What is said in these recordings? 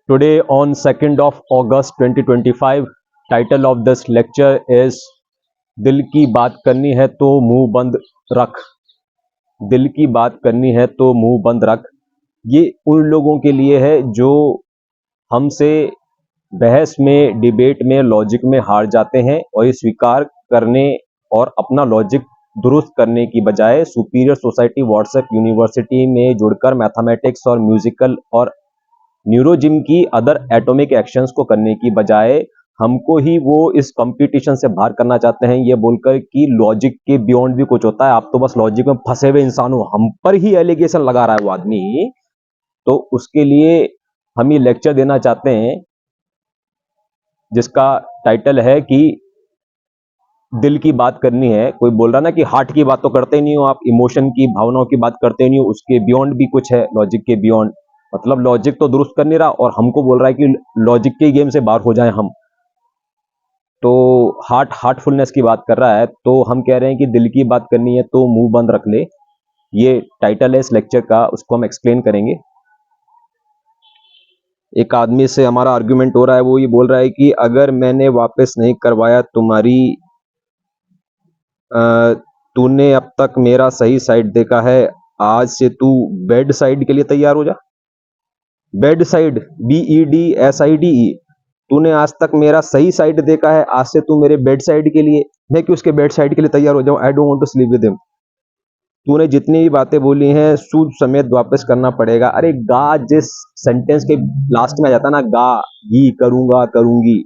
Today on 2nd of August 2025, title of this lecture is दिल की बात करनी है तो मुंह बंद रख। दिल की बात करनी है तो मुंह बंद रख। ये उन लोगों के लिए है जो हमसे बहस में, डिबेट में, लॉजिक में हार जाते हैं और ये स्वीकार करने और अपना लॉजिक दुरुस्त करने की बजाय सुपीरियर सोसाइटी व्हाट्सएप यूनिवर्सिटी में जुड़कर मैथमेटिक्स और म्यूजिकल और न्यूरोजिम की अदर एटॉमिक एक्शंस को करने की बजाय हमको ही वो इस कंपटीशन से बाहर करना चाहते हैं, ये बोलकर कि लॉजिक के बियॉन्ड भी कुछ होता है। आप तो बस लॉजिक में फंसे हुए इंसान हो, हम पर ही एलिगेशन लगा रहा है वो आदमी। तो उसके लिए हम ये लेक्चर देना चाहते हैं जिसका टाइटल है कि दिल की बात करनी है। कोई बोल रहा ना कि हार्ट की बात तो करते ही नहीं हो आप, इमोशन की, भावनाओं की बात करते ही नहीं हो, उसके बियॉन्ड भी कुछ है, लॉजिक के बियॉन्ड। मतलब लॉजिक तो दुरुस्त कर नहीं रहा और हमको बोल रहा है कि लॉजिक के गेम से बाहर हो जाएं हम। तो हार्टफुलनेस की बात कर रहा है, तो हम कह रहे हैं कि दिल की बात करनी है तो मुंह बंद रख ले। ये टाइटल है इस लेक्चर का, उसको हम एक्सप्लेन करेंगे। एक आदमी से हमारा आर्ग्यूमेंट हो रहा है, वो ये बोल रहा है कि अगर मैंने वापस नहीं करवाया तुम्हारी तूने अब तक मेरा सही साइड देखा है, आज से तू बेड साइड के लिए तैयार हो जा। Bed side, BEDSIDE। तूने आज तक मेरा सही साइड देखा है, आज से तू मेरे बेड साइड के लिए, मैं कि उसके बेड साइड के लिए तैयार हो जाऊं। I don't want to sleep with him. तूने जितनी भी बातें बोली हैं सूद समेत वापस करना पड़ेगा। अरे गा जिस सेंटेंस के लास्ट में आ जाता ना, गा ही करूंगा करूंगी,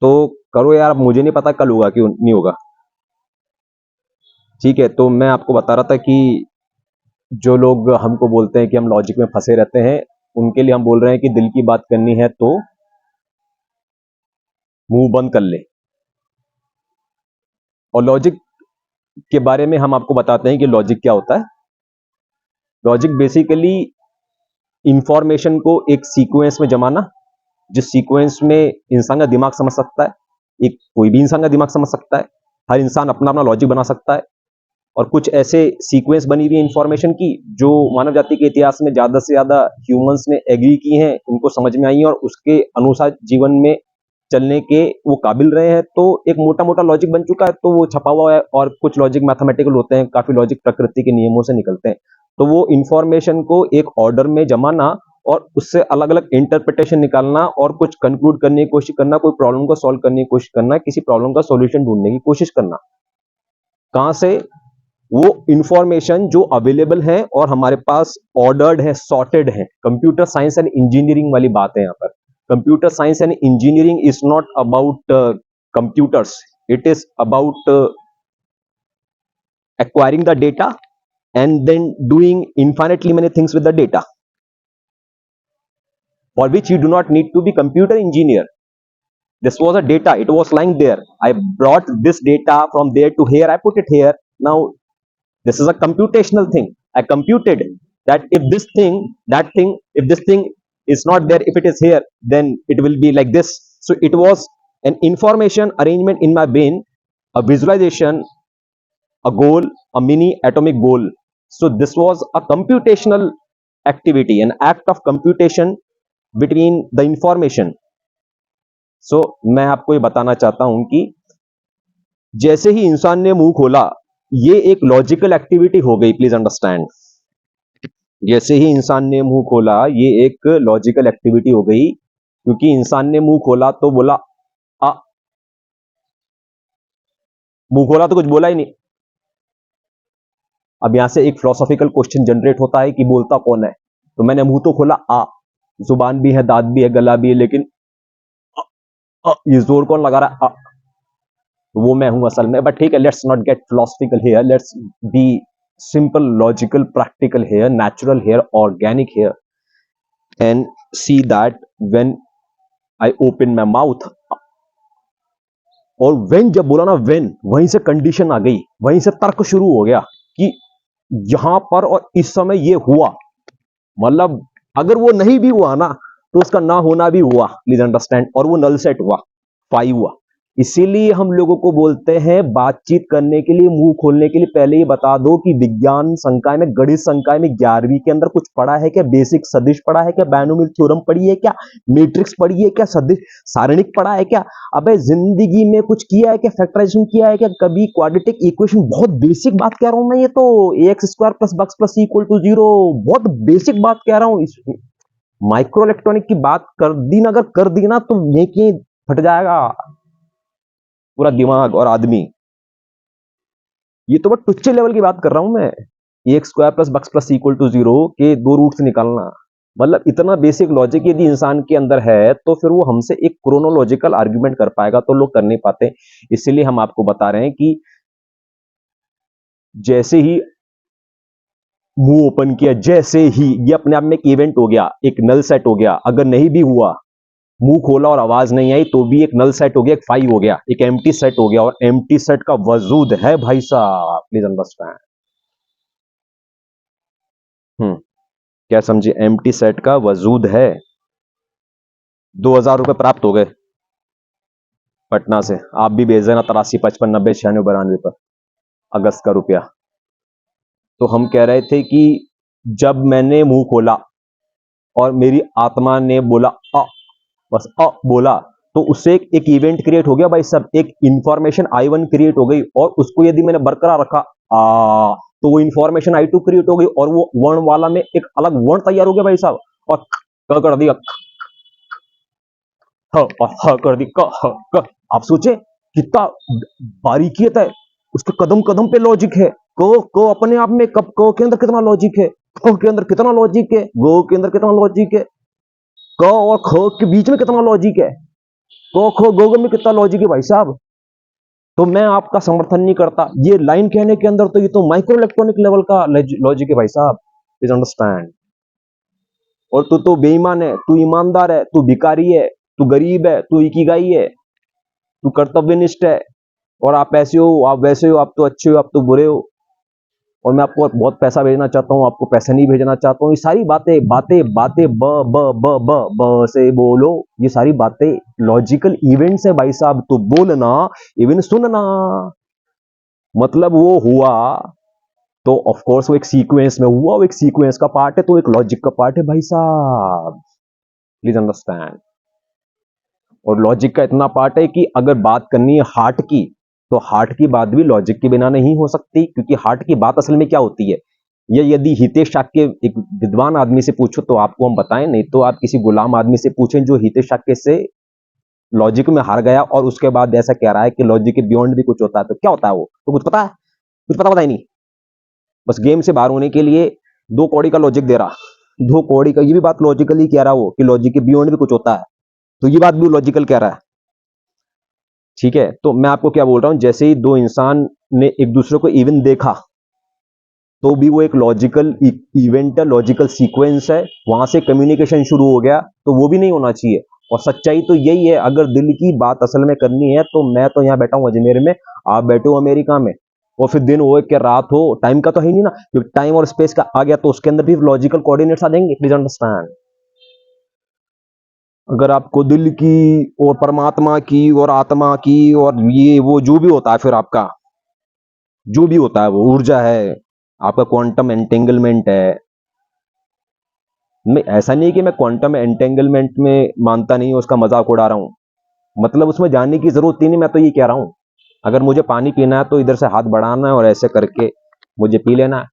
तो करो यार। मुझे नहीं पता कल होगा कि नहीं होगा, ठीक है। तो मैं आपको बता रहा था कि जो लोग हमको बोलते हैं कि हम लॉजिक में फंसे रहते हैं, उनके लिए हम बोल रहे हैं कि दिल की बात करनी है तो मुंह बंद कर ले। और लॉजिक के बारे में हम आपको बताते हैं कि लॉजिक क्या होता है। लॉजिक बेसिकली इंफॉर्मेशन को एक सीक्वेंस में जमाना, जिस सीक्वेंस में इंसान का दिमाग समझ सकता है। एक कोई भी इंसान का दिमाग समझ सकता है, हर इंसान अपना अपना लॉजिक बना सकता है। और कुछ ऐसे सीक्वेंस बनी हुई इंफॉर्मेशन की जो मानव जाति के इतिहास में ज्यादा से ज्यादा ह्यूमंस ने एग्री की हैं, उनको समझ में आई है और उसके अनुसार जीवन में चलने के वो काबिल रहे हैं। तो एक मोटा मोटा लॉजिक बन चुका है, तो वो छपा हुआ है। और कुछ लॉजिक मैथमेटिकल होते हैं, काफी लॉजिक प्रकृति के नियमों से निकलते हैं। तो वो इंफॉर्मेशन को एक ऑर्डर में जमाना और उससे अलग अलग इंटरप्रिटेशन निकालना और कुछ कंक्लूड करने की कोशिश करना, कोई प्रॉब्लम को सॉल्व करने की कोशिश करना, किसी प्रॉब्लम का सॉल्यूशन ढूंढने की कोशिश करना। कहां से? वो इंफॉर्मेशन जो अवेलेबल है और हमारे पास ऑर्डर्ड है, सॉर्टेड है। कंप्यूटर साइंस एंड इंजीनियरिंग वाली बात है यहाँ पर। Computer science and engineering is not about computers, it is about acquiring the data and then doing infinitely many things with the data, for which you do not need to be computer engineer. This was a data, it was lying there, I brought this data from there to here, I put it here. Now this is a computational thing. I computed that if this thing, that thing, if this thing is not there, if it is here, then it will be like this. So it was an information arrangement in my brain, a visualization, a goal, a mini atomic goal. So this was a computational activity, an act of computation between the information. So मैं आपको ये बताना चाहता हूं कि जैसे ही इंसान ने मुंह खोला, ये एक लॉजिकल एक्टिविटी हो गई, प्लीज अंडरस्टैंड। जैसे ही इंसान ने मुंह खोला, ये एक लॉजिकल एक्टिविटी हो गई, क्योंकि इंसान ने मुंह खोला तो बोला आ, मुंह खोला तो कुछ बोला ही नहीं। अब यहां से एक फिलोसॉफिकल क्वेश्चन जनरेट होता है कि बोलता कौन है। तो मैंने मुंह तो खोला, जुबान भी है, दांत भी है, गला भी है, लेकिन ये जोर कौन लगा रहा है? वो मैं हूं असल में। बट ठीक है, let's not gate philosophical here, let's be simple, logical, practical here, natural here, organic here, and see that when I open my mouth, और when जब बोला ना, when, वहीं से कंडीशन आ गई, वहीं से तर्क शुरू हो गया कि यहां पर और इस समय ये हुआ। मतलब अगर वो नहीं भी हुआ ना, तो उसका ना होना भी हुआ, प्लीज अंडरस्टैंड। और वो नल सेट हुआ, फाई हुआ। इसीलिए हम लोगों को बोलते हैं बातचीत करने के लिए, मुंह खोलने के लिए पहले ही बता दो कि विज्ञान संकाय में, गणित संकाय में 11वीं के अंदर कुछ पढ़ा है क्या, बेसिक सदिश पढ़ा है क्या, बायनोमियल थ्योरम पढ़ी है क्या, मैट्रिक्स पढ़ी है क्या, सदिश सारणिक पढ़ा है क्या? अबे जिंदगी में कुछ किया है क्या, फैक्टराइजेशन किया है क्या कभी, क्वाड्रेटिक इक्वेशन, बहुत बेसिक बात कह रहा हूं मैं, ये तो ax square plus bx plus equal to 0, बहुत बेसिक बात कह रहा हूं। माइक्रो इलेक्ट्रॉनिक की बात कर दी ना, अगर कर दी ना तो ये फट जाएगा पूरा दिमाग और आदमी। ये तो बस टुच्चे लेवल की बात कर रहा हूं मैं, x square plus bx plus equal to 0 के दो रूट से निकालना, मतलब इतना बेसिक लॉजिक यदि इंसान के अंदर है तो फिर वो हमसे एक क्रोनोलॉजिकल आर्ग्यूमेंट कर पाएगा, तो लोग कर नहीं पाते। इसलिए हम आपको बता रहे हैं कि जैसे ही मुंह ओपन किया, जैसे ही ये अपने आप में एक इवेंट हो गया, एक नल सेट हो गया। अगर नहीं भी हुआ, मुंह खोला और आवाज नहीं आई तो भी एक नल सेट हो गया, एक फाइव हो गया, एक एम्प्टी सेट हो गया, और एम्प्टी सेट का वजूद है भाई साहब, प्लीज अंडरस्टैंड। क्या समझे, एम्प्टी सेट का वजूद है। 2,000 रुपए प्राप्त हो गए पटना से, आप भी भेज देना 83 55 90 96 92 पर, अगस्त का रुपया। तो हम कह रहे थे कि जब मैंने मुंह खोला और मेरी आत्मा ने बोला अ, बस अ बोला, तो उससे एक इवेंट क्रिएट हो गया भाई साहब, एक इंफॉर्मेशन I1 क्रिएट हो गई, और उसको यदि मैंने बरकरार रखा आ, तो वो इंफॉर्मेशन I2 क्रिएट हो गई, और वो वर्ण वाला में एक अलग वर्ण तैयार हो गया भाई साहब, और क कर दिया ह, और ह कर दी क, ह, क। आप सोचे कितना बारीकियत है, उसके कदम कदम पे लॉजिक है। को अपने आप में, कब को के अंदर कितना लॉजिक है, ख के अंदर कितना लॉजिक है, गो के अंदर कितना लॉजिक है, क और ख के बीच में कितना लॉजिक है, को खो गो में कितना लॉजिक है भाई साहब। तो मैं आपका समर्थन नहीं करता ये लाइन कहने के अंदर, तो ये तो माइक्रो इलेक्ट्रॉनिक लेवल का लॉजिक है भाई साहब, प्लीज अंडरस्टैंड। और तू तो बेईमान है, तू ईमानदार है, तू भिखारी है, तू गरीब है, तू इकिगाई है, तू कर्तव्यनिष्ठ है, और आप ऐसे हो, आप वैसे हो, आप तो अच्छे हो, आप तो बुरे हो, और मैं आपको बहुत पैसा भेजना चाहता हूँ, आपको पैसा नहीं भेजना चाहता हूँ। ये सारी बातें बातें बातें ब ब ब ब ब से बोलो, ये सारी बातें लॉजिकल इवेंट्स है भाई साहब। तो बोलना इवन सुनना, मतलब वो हुआ तो ऑफ कोर्स वो एक सीक्वेंस में हुआ, वो एक सीक्वेंस का पार्ट है, तो एक लॉजिक का पार्ट है भाई साहब, प्लीज अंडरस्टैंड। और लॉजिक का इतना पार्ट है कि अगर बात करनी है हार्ट की, तो हार्ट की बात भी लॉजिक के बिना नहीं हो सकती, क्योंकि हार्ट की बात असल में क्या होती है, ये यदि हितेश शाक्य एक विद्वान आदमी से पूछो तो आपको हम बताएं, नहीं तो आप किसी गुलाम आदमी से पूछें जो हितेश शाक्य से लॉजिक में हार गया और उसके बाद ऐसा कह रहा है कि लॉजिक के बियॉन्ड भी कुछ होता है, तो क्या होता है वो, तो कुछ पता है? कुछ पता ही नहीं, बस गेम से बाहर होने के लिए दो कौड़ी का लॉजिक दे रहा, दो कौड़ी का, ये भी बात लॉजिकली कह रहा वो कि लॉजिक के बियॉन्ड भी कुछ होता है, तो ये बात भी लॉजिकल कह रहा है। ठीक है, तो मैं आपको क्या बोल रहा हूं, जैसे ही दो इंसान ने एक दूसरे को इवन देखा, तो भी वो एक लॉजिकल इवेंट है, लॉजिकल सीक्वेंस है, वहां से कम्युनिकेशन शुरू हो गया, तो वो भी नहीं होना चाहिए। और सच्चाई तो यही है, अगर दिल की बात असल में करनी है, तो मैं तो यहाँ बैठा हूँ अजमेर में, आप बैठे हो अमेरिका में, और फिर दिन हो कि रात हो, टाइम का तो है ही नहीं ना, क्योंकि टाइम और स्पेस का आ गया तो उसके अंदर भी लॉजिकल कोऑर्डिनेट्स आ जाएंगे, प्लीज अंडरस्टैंड। अगर आपको दिल की और परमात्मा की और आत्मा की और ये वो जो भी होता है, फिर आपका जो भी होता है, वो ऊर्जा है, आपका क्वांटम एंटेंगलमेंट है, मैं ऐसा नहीं कि मैं क्वांटम एंटेंगलमेंट में मानता नहीं हूं, उसका मजाक उड़ा रहा हूं, मतलब उसमें जानने की जरूरत ही नहीं, मैं तो ये कह रहा हूं अगर मुझे पानी पीना है तो इधर से हाथ बढ़ाना है और ऐसे करके मुझे पी लेना है,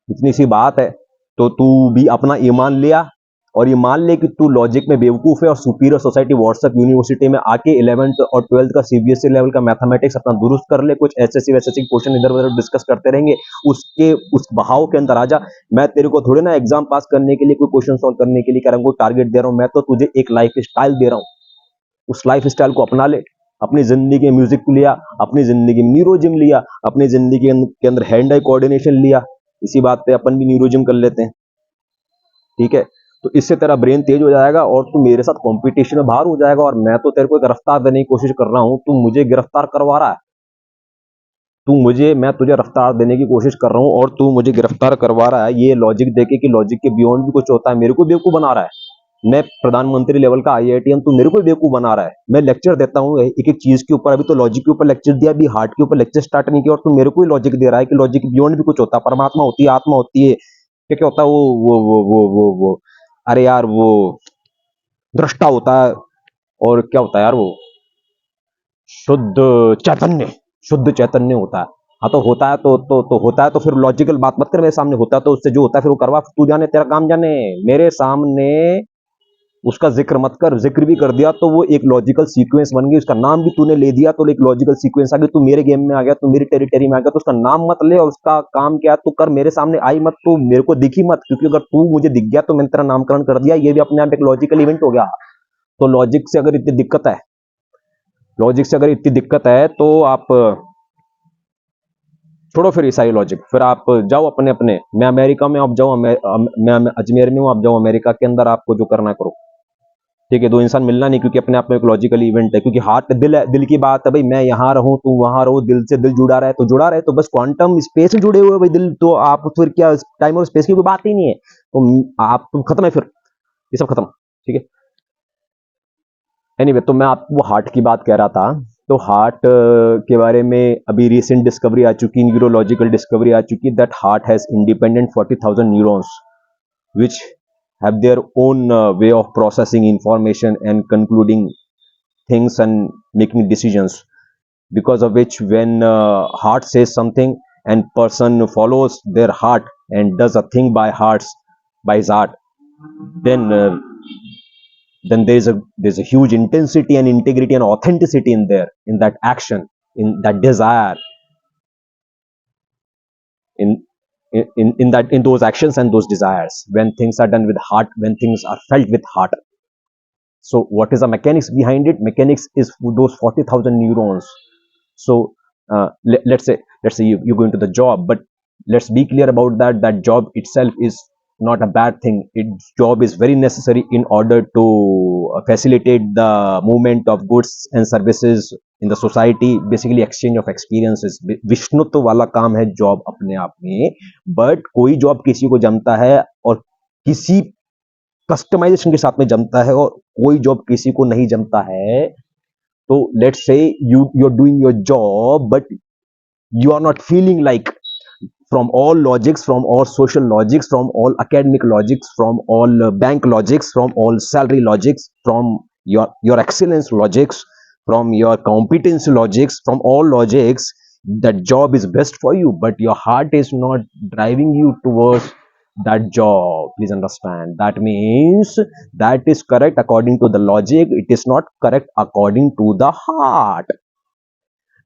इतनी सी बात है। तो तू भी अपना ईमान लिया, और ये मान ले कि तू लॉजिक में बेवकूफ है, और सुपीरियर सोसाइटी व्हाट्सएप यूनिवर्सिटी में आके 11th और 12th का सीबीएसई लेवल का मैथमेटिक्स अपना दुरुस्त कर ले, कुछ एसएससी वैसेसी क्वेश्चन इधर उधर डिस्कस करते रहेंगे, उसके उस बहाव के अंदर आ जा। मैं तेरे को थोड़े ना एग्जाम पास करने के लिए, कोई क्वेश्चन सोल्व करने के लिए कह रहा हूँ, कोई टारगेट दे रहा हूँ, मैं तो तुझे एक लाइफ स्टाइल दे रहा हूँ, उस लाइफ स्टाइल को अपना ले। अपनी जिंदगी में म्यूजिक लिया, अपनी जिंदगी में न्यूरो जिम लिया, अपनी जिंदगी के अंदर हैंड आई कोऑर्डिनेशन लिया, इसी बात पे अपन भी न्यूरो जिम कर लेते हैं, ठीक है? तो इससे तेरा ब्रेन तेज हो जाएगा और तू मेरे साथ कंपटीशन में बाहर हो जाएगा, और मैं तो तेरे को गिरफ्तार देने की कोशिश कर रहा हूं, तू मुझे गिरफ्तार करवा रहा है, मैं तुझे रफ्तार देने की कोशिश कर रहा हूं और तू मुझे गिरफ्तार करवा रहा है, ये लॉजिक देके कि लॉजिक के बियॉन्ड भी कुछ होता है, मेरे को बेवकूफ बना रहा है। मैं प्रधानमंत्री लेवल का आईआईटीएन, तू मेरे को ही बेवकूफ बना रहा है। मैं लेक्चर देता हूँ एक एक चीज के ऊपर, अभी तो लॉजिक के ऊपर लेक्चर दिया, अभी हार्ट के ऊपर लेक्चर स्टार्ट नहीं किया, और तू मेरे को ही लॉजिक दे रहा है कि लॉजिक बियॉन्ड भी कुछ होता है, परमात्मा होती है, आत्मा होती है, क्या क्या होता है वो अरे यार वो दृष्टा होता है, और क्या होता है यार वो शुद्ध चैतन्य, शुद्ध चैतन्य होता है। हाँ तो होता है तो होता है, तो फिर लॉजिकल बात मत कर मेरे सामने, होता है तो उससे जो होता है फिर वो करवा, तू जाने, तेरा काम जाने। मेरे सामने उसका जिक्र मत कर, जिक्र भी कर दिया तो वो एक लॉजिकल सीक्वेंस बन गई, उसका नाम भी तूने ले दिया तो एक लॉजिकल सीक्वेंस आ गई, तू मेरे गेम में आ गया, तू मेरी टेरिटरी में आ गया, तो उसका नाम मत ले और उसका काम क्या तू कर, मेरे सामने आई मत, तू मेरे को दिखी मत, क्योंकि अगर तू मुझे दिख गया तो मैंने तेरा नामकरण कर दिया, ये भी अपने आप एक लॉजिकल इवेंट हो गया। तो लॉजिक से अगर इतनी दिक्कत है, लॉजिक से अगर इतनी दिक्कत है तो आप छोड़ो फिर ईसाई लॉजिक, फिर आप जाओ अपने अपने, मैं अमेरिका में, आप जाओ, मैं अजमेर में हूँ, आप जाओ अमेरिका के अंदर, आपको जो करना है करो। ठीक है, दो इंसान मिलना नहीं, क्योंकि अपने आप में एक लॉजिकल इवेंट है, क्योंकि हार्ट दिल है, दिल की बात है भाई, मैं यहाँ रहूं तू वहां रहो, दिल से दिल जुड़ा रहे तो जुड़ा रहे, तो बस क्वांटम स्पेस में जुड़े हुए भाई दिल, तो आप फिर क्या टाइम और स्पेस की कोई बात ही नहीं है, तो आप तो खत्म है फिर, ये सब खत्म। ठीक है, एनीवे, तो मैं आपको हार्ट की बात कह रहा था। तो हार्ट के बारे में अभी रिसेंट डिस्कवरी आ चुकी, न्यूरोलॉजिकल डिस्कवरी आ चुकी, that heart has independent 40,000 neurons which have their own way of processing information and concluding things and making decisions, because of which when heart says something and person follows their heart and does a thing by his heart, then there's a huge intensity and integrity and authenticity in there, in that action, in that desire, in in those actions and those desires, when things are done with heart, when things are felt with heart. So what is the mechanics behind it? Mechanics is those 40,000 neurons. So let's say you go into the job, but let's be clear about that, that job itself is not a bad thing. Its job is very necessary in order to facilitate the movement of goods and services in the society, basically exchange of experiences. विष्णुत्व वाला काम है job अपने आप में, but कोई job किसी को जमता है और किसी कस्टमाइजेशन के साथ में जमता है, और कोई जॉब किसी को नहीं जमता है। तो let's say you are doing your job, but you are not feeling like, from all logics, from all social logics, from all academic logics, from all bank logics, from all salary logics, from your excellence logics, from your competence logics, from all logics, that job is best for you, but your heart is not driving you towards that job. Please understand, that means that is correct according to the logic, it is not correct according to the heart.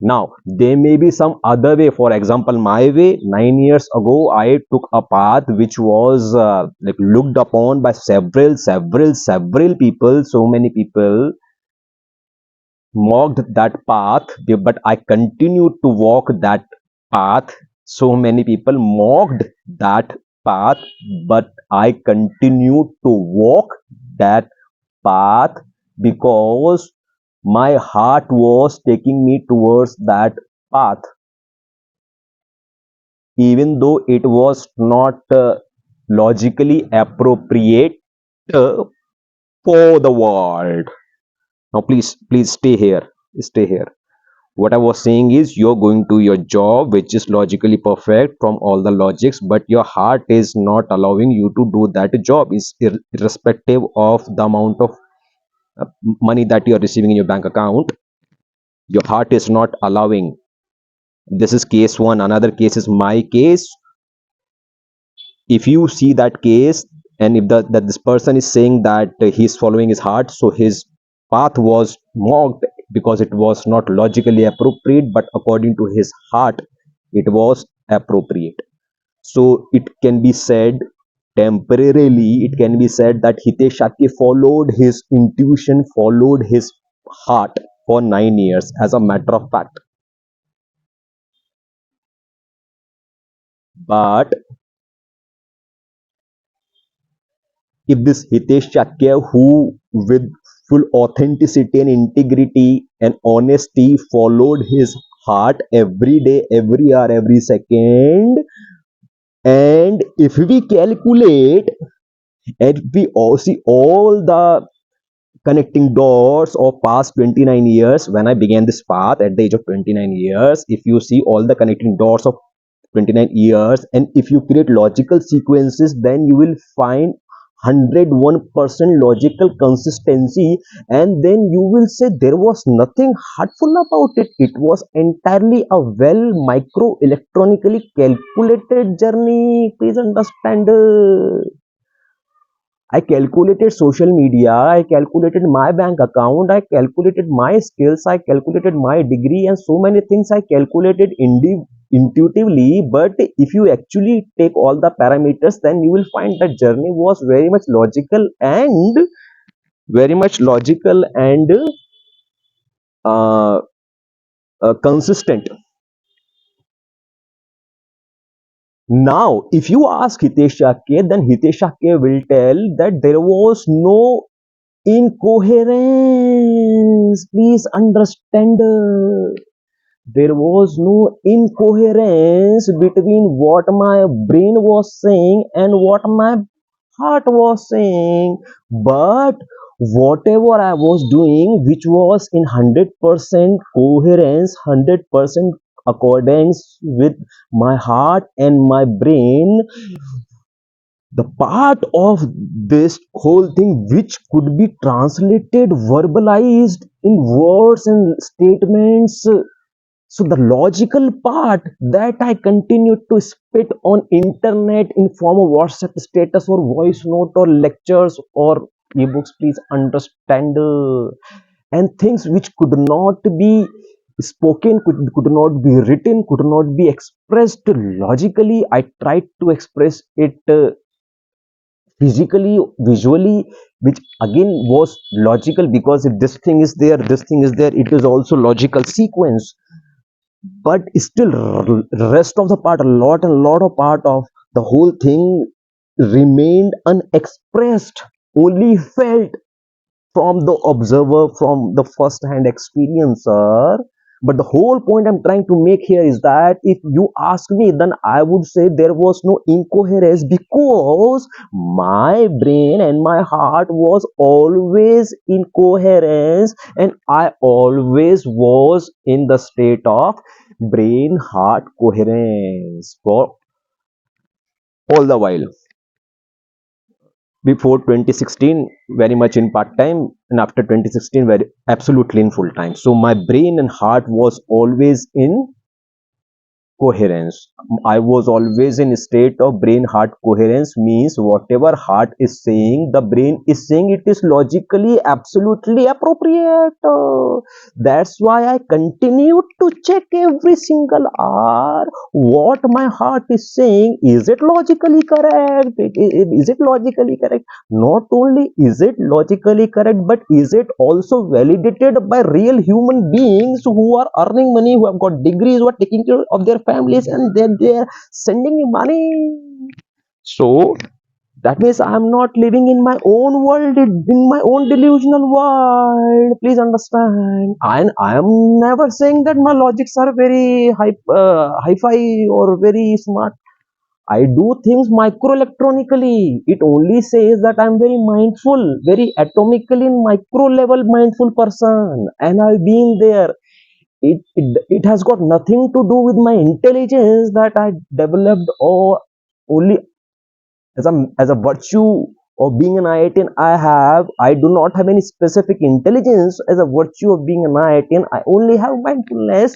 Now, there may be some other way. For example, my way, 9 years ago, I took a path which was like looked upon by several people. So many people mocked that path, but I continued to walk that path. So many people mocked that path, but I continued to walk that path because my heart was taking me towards that path, even though it was not logically appropriate for the world. Now please stay here, stay here. What I was saying is, you're going to your job which is logically perfect from all the logics, but your heart is not allowing you to do that job, is irrespective of the amount of money that you are receiving in your bank account. Your heart is not allowing. This is case one. Another case is my case. If you see that case, and if that this person is saying that he's following his heart, so his path was mocked because it was not logically appropriate, but according to his heart it was appropriate. So it can be said, temporarily it can be said, that Hitesh Shakya followed his intuition, followed his heart for 9 years, as a matter of fact. But if this Hitesh Shakya, who with full authenticity and integrity and honesty followed his heart every day, every hour, every second, and if we calculate And we all see all the connecting dots of past 29 years. When I began this path at the age of 29 years, if you see all the connecting dots of 29 years, and if you create logical sequences, then you will find 101% logical consistency, and then you will say there was nothing hurtful about it. It was entirely a well micro electronically calculated journey. Please understand. I calculated social media, I calculated my bank account, I calculated my skills, I calculated my degree, and so many things I calculated intuitively. But if you actually take all the parameters, then you will find that journey was very much logical and uh, consistent. Now, if you ask Hitesh Shakya, then Hitesh Shakya will tell that there was no incoherence. Please understand. There was no incoherence between what my brain was saying and what my heart was saying. But whatever I was doing, which was in 100% coherence, 100% accordance with my heart and my brain, the part of this whole thing which could be translated, verbalized in words and statements. So the logical part that I continue to spit on internet in form of WhatsApp status or voice note or lectures or ebooks, please understand. And things which could not be spoken, could not be written, could not be expressed logically, I tried to express it physically, visually, which again was logical, because if this thing is there, this thing is there, it is also logical sequence. But still, rest of the part, a lot of part of the whole thing remained unexpressed, only felt from the observer, from the first hand experiencer. But the whole point I'm trying to make here is that if you ask me, then I would say there was no incoherence, because my brain and my heart was always in coherence, and I always was in the state of brain heart coherence for all the while. Before 2016, very much in part time, and after 2016, very absolutely in full time. So my brain and heart was always in coherence. I was always in a state of brain heart coherence, means whatever heart is saying, the brain is saying, it is logically absolutely appropriate. That's why I continue to check every single hour what my heart is saying. Is it logically correct? Is it logically correct? Not only is it logically correct, but is it also validated by real human beings who are earning money, who have got degrees, who are taking care of their families, and then they are sending me money? So that means I am not living in my own world, in my own delusional world. Please understand. And I am never saying that my logics are very hi-fi or very smart. I do things microelectronically. It only says that I'm very mindful, very atomically micro level mindful person, and I've been there. It has got nothing to do with my intelligence that I developed, or only as a virtue of being an IITian. I do not have any specific intelligence as a virtue of being an IITian. I only have mindfulness,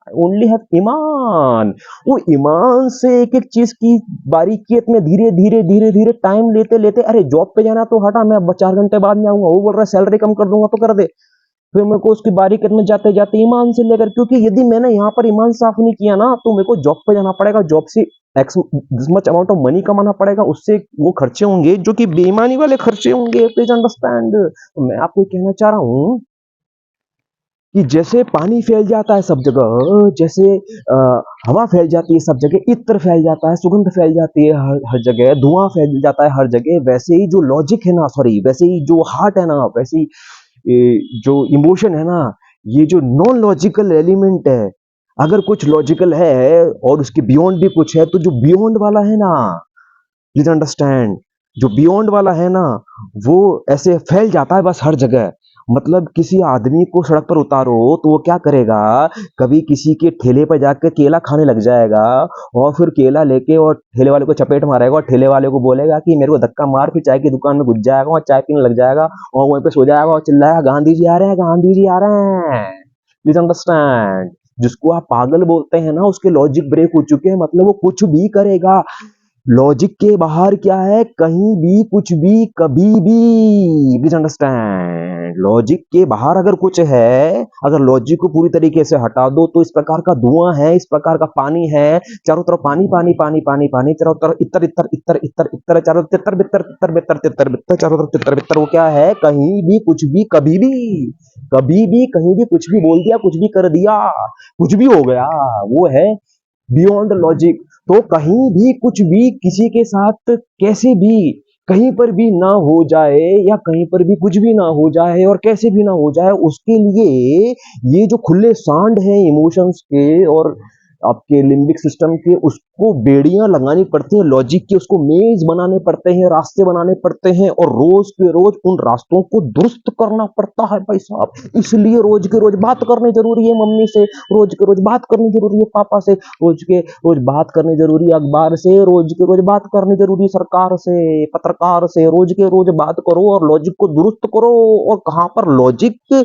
only have ईमान. वो ईमान से एक एक चीज की बारीकियत में धीरे धीरे धीरे धीरे टाइम लेते लेते, अरे जॉब पे जाना तो हटा, मैं 4 घंटे बाद में आऊंगा, वो बोल रहा है सैलरी कम कर दूंगा तो कर दे. फिर मेरे को उसकी बारीकियत में जाते जाते ईमान से लेकर, क्योंकि यदि मैंने यहाँ पर ईमान साफ नहीं किया ना, तो मेरे को जॉब पे जाना पड़ेगा, जॉब से x this much amount of money कमाना पड़ेगा, उससे वो खर्चे होंगे जो कि बेईमानी वाले खर्चे होंगे. Please understand. तो मैं आपको कहना चाह रहा हूँ कि जैसे पानी फैल जाता है सब जगह, जैसे हवा फैल जाती है सब जगह, इत्र फैल जाता है, सुगंध फैल जाती है हर जगह, धुआं फैल जाता है हर जगह, वैसे ही जो लॉजिक है ना, सॉरी, वैसे ही जो हार्ट है ना, वैसे ही जो इमोशन है ना, ये जो नॉन लॉजिकल एलिमेंट है, अगर कुछ लॉजिकल है और उसके बियॉन्ड भी कुछ है, तो जो बियॉन्ड वाला है ना, प्लीज अंडरस्टैंड, जो बियॉन्ड वाला है ना, वो ऐसे फैल जाता है बस हर जगह। मतलब किसी आदमी को सड़क पर उतारो तो वो क्या करेगा, कभी किसी के ठेले पर जाकर केला खाने लग जाएगा, और फिर केला लेके और ठेले वाले को चपेट मारेगा और ठेले वाले को बोलेगा कि मेरे को धक्का मार, फिर चाय की दुकान में घुस जाएगा और चाय पीने लग जाएगा और वहीं पे सो जाएगा और चिल्लाएगा गांधी जी आ रहे हैं, गांधी जी आ रहे हैं। प्लीज अंडरस्टैंड, जिसको आप पागल बोलते हैं ना, उसके लॉजिक ब्रेक हो चुके हैं, मतलब वो कुछ भी करेगा। लॉजिक के बाहर क्या है, कहीं भी कुछ भी कभी भी। प्लीज अंडरस्टैंड, लॉजिक के बाहर अगर कुछ है, अगर लॉजिक को पूरी तरीके से हटा दो तो इस प्रकार का धुआं है, इस प्रकार का पानी है, चारों तरफ पानी पानी पानी पानी पानी, चारों तरफ इतर इतर इतर इतर इतर, चारों तरफ तितर बितर तितर बितर तितर बितर, चारों तरफ तितर बितर। वो क्या है, कहीं भी कुछ भी कभी भी, कभी भी कहीं भी कुछ भी बोल दिया, कुछ भी कर दिया, कुछ भी हो गया, वो है बियॉन्ड लॉजिक। तो कहीं भी कुछ भी किसी के साथ कैसे भी कहीं पर भी ना हो जाए, या कहीं पर भी कुछ भी ना हो जाए और कैसे भी ना हो जाए, उसके लिए ये जो खुले सांड है इमोशंस के और आपके लिम्बिक सिस्टम के, उसको बेड़ियां लगानी पड़ती है लॉजिक की, उसको मेज बनाने पड़ते हैं, रास्ते बनाने पड़ते हैं, और रोज के रोज उन रास्तों को दुरुस्त करना पड़ता है भाई साहब। इसलिए रोज के रोज बात करनी जरूरी है मम्मी से, रोज के रोज बात करनी जरूरी है पापा से, रोज के रोज बात करनी जरूरी है अखबार से, रोज के रोज बात करनी जरूरी है सरकार से, पत्रकार से, रोज के रोज बात करो और लॉजिक को दुरुस्त करो। और कहां पर लॉजिक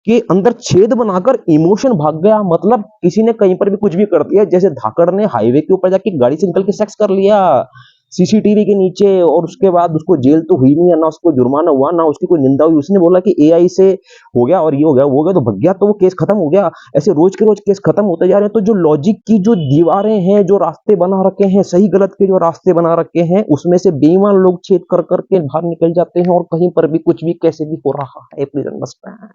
के अंदर छेद बनाकर इमोशन भाग गया, मतलब किसी ने कहीं पर भी कुछ भी कर दिया, जैसे धाकड़ ने हाईवे के ऊपर जाके गाड़ी से निकल के सेक्स कर लिया सीसीटीवी के नीचे, और उसके बाद उसको जेल तो हुई नहीं है, ना उसको जुर्माना हुआ, ना उसकी कोई निंदा हुई, उसने बोला कि एआई से हो गया और ये हो गया वो हो गया तो भग गया, तो वो केस खत्म हो गया। ऐसे रोज के रोज केस खत्म होते जा रहे हैं। तो जो लॉजिक की जो दीवारें हैं, जो रास्ते बना रखे हैं, सही गलत के जो रास्ते बना रखे हैं, उसमें से बेईमान लोग छेद कर करके बाहर निकल जाते हैं, और कहीं पर भी कुछ भी कैसे भी हो रहा है। प्लीज अंडरस्टैंड,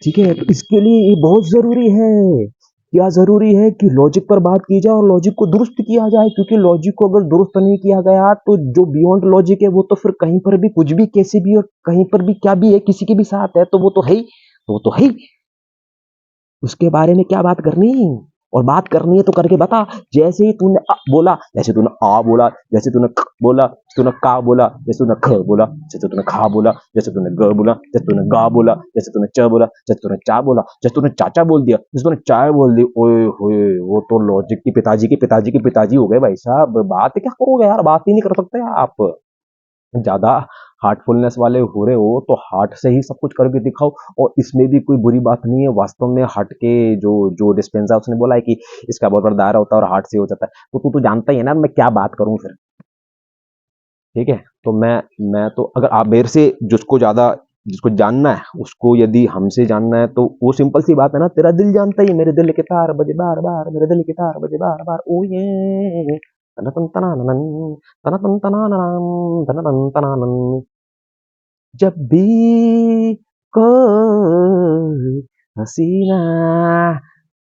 ठीक है। तो इसके लिए ये बहुत जरूरी है, क्या जरूरी है कि लॉजिक पर बात की जाए और लॉजिक को दुरुस्त किया जाए, क्योंकि लॉजिक को अगर दुरुस्त नहीं किया गया तो जो बियॉन्ड लॉजिक है वो तो फिर कहीं पर भी कुछ भी कैसे भी और कहीं पर भी क्या भी है, किसी के भी साथ है, तो वो तो है ही, तो वो तो है ही। उसके बारे में क्या बात करनी है, और बात करनी है तो करके बता। जैसे ही तूने अ बोला, जैसे तूने आ बोला, जैसे तूने क बोला, तूने का बोला, जैसे तूने ख बोला, जैसे तूने खा बोला, जैसे तूने ग बोला, जैसे तूने गा बोला, जैसे तूने च बोला, जैसे तूने चा बोला, जैसे तूने चाचा बोल दिया, जैसे तूने चाय बोल दी, ओए होए, वो तो लॉजिक की पिताजी के पिताजी के पिताजी हो गए भाई साहब। बात क्या करोगे यार, बात ही नहीं कर सकते आप। ज्यादा हार्टफुलनेस वाले हो रहे हो तो हार्ट से ही सब कुछ करके दिखाओ। और इसमें भी कोई बुरी बात नहीं है, वास्तव में हार्ट के जो जो डिस्पेंसर उसने बोला है कि इसका बहुत बड़ा दायरा होता है और हार्ट से हो जाता है, तो तू तो जानता ही है ना मैं क्या बात करूं फिर। ठीक है, तो मैं तो अगर आप मेरे से जिसको ज्यादा जिसको जानना है उसको यदि हमसे जानना है तो वो सिंपल सी बात है ना, तेरा दिल जानता ही है, मेरे दिल के तार बजे बार बार, मेरे दिल के तार बजे बार बार, ओ ये तना तन तना नन, तना तन तना नन, तना तन तना नन। जब भी कोई हसीना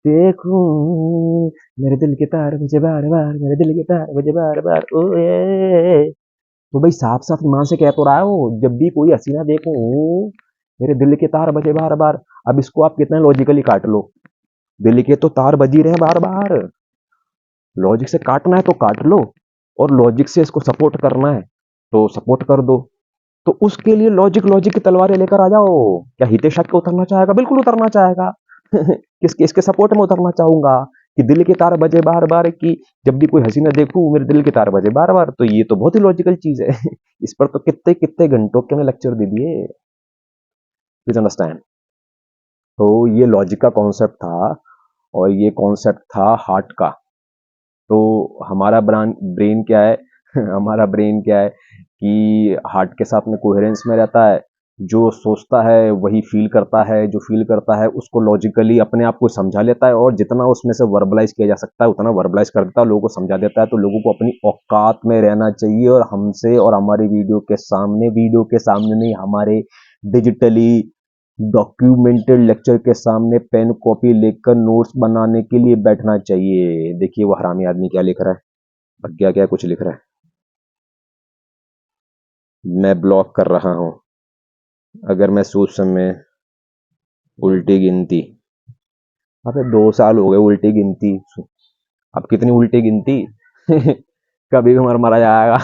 देखूं, मेरे दिल के तार बजे बार बार, मेरे दिल के तार बजे बार बार, ओ ये। तो भाई साफ साफ ईमान से कह तो रहा है वो, जब भी कोई हसीना देखूं मेरे दिल के तार बजे बार बार। अब इसको आप कितना लॉजिकली काट लो, दिल के तो तार बजी रहे हैं बार बार, लॉजिक से काटना है तो काट लो, और लॉजिक से इसको सपोर्ट करना है तो सपोर्ट कर दो। तो उसके लिए लॉजिक लॉजिक की तलवारें लेकर आ जाओ। क्या हितेश के उतरना चाहेगा? बिल्कुल उतरना चाहेगा। किसके इसके सपोर्ट में उतरना चाहूंगा कि दिल के तार बजे बार बार, कि जब भी कोई हसीना देखूं मेरे दिल के तार बजे बार बार, तो ये तो बहुत ही लॉजिकल चीज है। इस पर तो कितने कितने घंटों के मैं लेक्चर दे दिए। Please understand. तो ये लॉजिक का कॉन्सेप्ट था, और ये कॉन्सेप्ट था हार्ट का। तो हमारा ब्रेन क्या है, हमारा ब्रेन क्या है कि हार्ट के साथ में कोहेरेंस में रहता है। जो सोचता है वही फील करता है, जो फील करता है उसको लॉजिकली अपने आप को समझा लेता है, और जितना उसमें से वर्बलाइज किया जा सकता है उतना वर्बलाइज कर देता है, लोगों को समझा देता है। तो लोगों को अपनी औकात में रहना चाहिए, और हमसे और हमारी वीडियो के सामने नहीं, हमारे डिजिटली डॉक्यूमेंटेड लेक्चर के सामने पेन कॉपी लेकर नोट्स बनाने के लिए बैठना चाहिए। देखिए वो हरामी आदमी क्या लिख रहा है, और क्या क्या कुछ लिख रहा है। मैं ब्लॉक कर रहा हूं। अगर मैं सोच समय उल्टी गिनती, अबे 2 साल हो गए उल्टी गिनती, अब कितनी उल्टी गिनती। कभी भी मर मरा जाएगा।